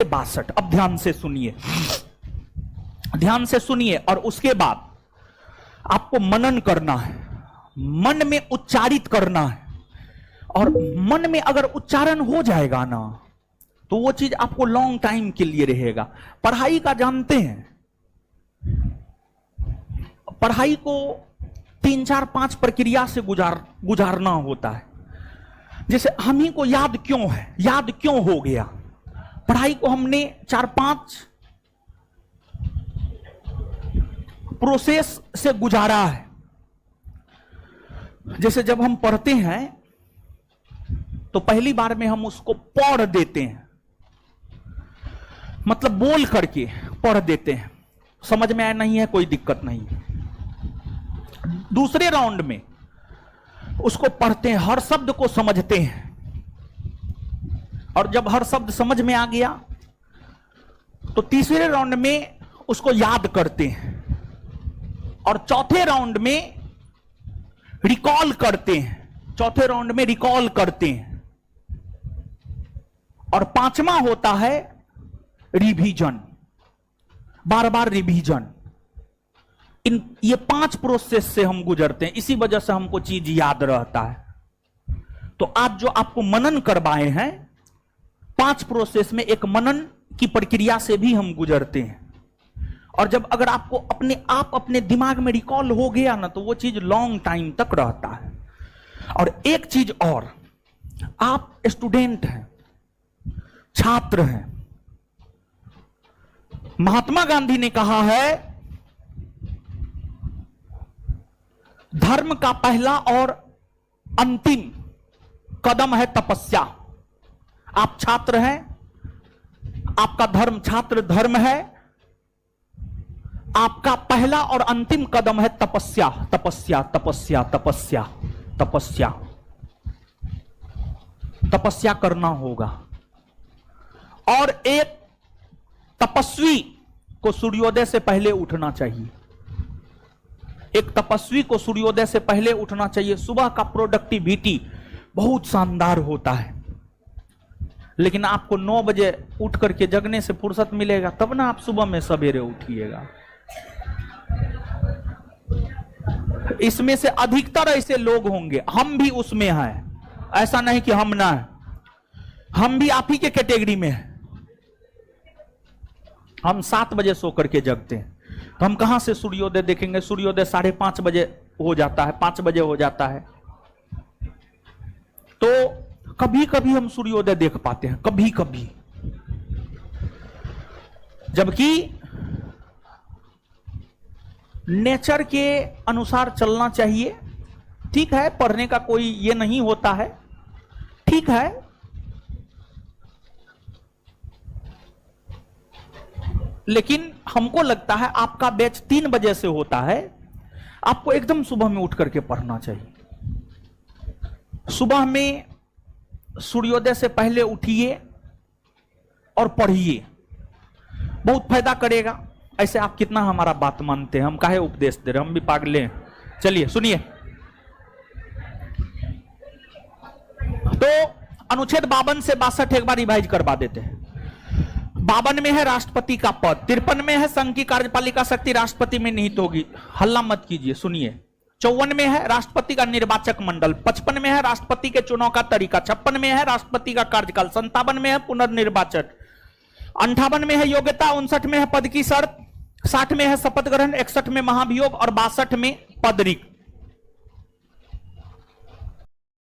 62। अब ध्यान से सुनिए, ध्यान से सुनिए, और उसके बाद आपको मनन करना है, मन में उच्चारित करना है, और मन में अगर उच्चारण हो जाएगा ना तो वो चीज आपको लॉन्ग टाइम के लिए रहेगा। पढ़ाई का जानते हैं, पढ़ाई को 3 4 5 प्रक्रिया से गुजारना होता है। जैसे हम ही को याद क्यों है, याद क्यों हो गया, पढ़ाई को हमने 4 5 प्रोसेस से गुजारा है। जैसे जब हम पढ़ते हैं तो पहली बार में हम उसको पढ़ देते हैं, मतलब बोल करके पढ़ देते हैं, समझ में आया नहीं है कोई दिक्कत नहीं। दूसरे राउंड में उसको पढ़ते हैं, हर शब्द को समझते हैं, और जब हर शब्द समझ में आ गया तो तीसरे राउंड में उसको याद करते हैं, और चौथे राउंड में रिकॉल करते हैं, चौथे राउंड में रिकॉल करते हैं, और पांचवा होता है रिवीजन, बार बार रिवीजन। ये 5 प्रोसेस से हम गुजरते हैं, इसी वजह से हमको चीज याद रहता है। तो आज जो आपको मनन करवाए हैं 5 प्रोसेस में एक मनन की प्रक्रिया से भी हम गुजरते हैं, और जब अगर आपको अपने आप अपने दिमाग में रिकॉल हो गया ना तो वो चीज लॉन्ग टाइम तक रहता है। और एक चीज और, आप स्टूडेंट हैं, छात्र हैं, महात्मा गांधी ने कहा है धर्म का पहला और अंतिम कदम है तपस्या। आप छात्र हैं, आपका धर्म छात्र धर्म है, आपका पहला और अंतिम कदम है तपस्या, तपस्या, तपस्या, तपस्या, तपस्या। तपस्या करना होगा। और एक तपस्वी को सूर्योदय से पहले उठना चाहिए, एक तपस्वी को सूर्योदय से पहले उठना चाहिए। सुबह का प्रोडक्टिविटी बहुत शानदार होता है, लेकिन आपको 9 बजे उठ करके जगने से फुर्सत मिलेगा तब ना आप सुबह में सवेरे उठिएगा। इसमें से अधिकतर ऐसे लोग होंगे, हम भी उसमें हैं, ऐसा नहीं कि हम ना हैं, हम भी आप ही के कैटेगरी में हैं। हम 7 बजे सो करके जगते हैं, तो हम कहां से सूर्योदय देखेंगे? सूर्योदय 5:30 बजे हो जाता है, 5 बजे हो जाता है। तो कभी कभी हम सूर्योदय देख पाते हैं, कभी कभी, जबकि नेचर के अनुसार चलना चाहिए। ठीक है, पढ़ने का कोई ये नहीं होता है, ठीक है, लेकिन हमको लगता है आपका बैच 3 बजे से होता है, आपको एकदम सुबह में उठ करके पढ़ना चाहिए। सुबह में सूर्योदय से पहले उठिए और पढ़िए, बहुत फायदा करेगा। ऐसे आप कितना हमारा बात मानते हैं, हम काहे उपदेश दे रहे, हम भी पागले हैं। चलिए सुनिए, तो अनुच्छेद 52 से 62 एक बार रिवाइज करवा देते हैं। 52 में है राष्ट्रपति का पद, 53 में है संघ की कार्यपालिका शक्ति राष्ट्रपति में निहित होगी, हल्ला मत कीजिए, सुनिए। 54 में है राष्ट्रपति का निर्वाचक मंडल, 55 में है राष्ट्रपति के चुनाव का तरीका, 56 में है राष्ट्रपति का कार्यकाल, 57 में है पुनर्निर्वाचन, 58 में है योग्यता, 59 में है पद की शर्त, 60 में है शपथ ग्रहण, 61 में महाभियोग और 62 में पदरिक।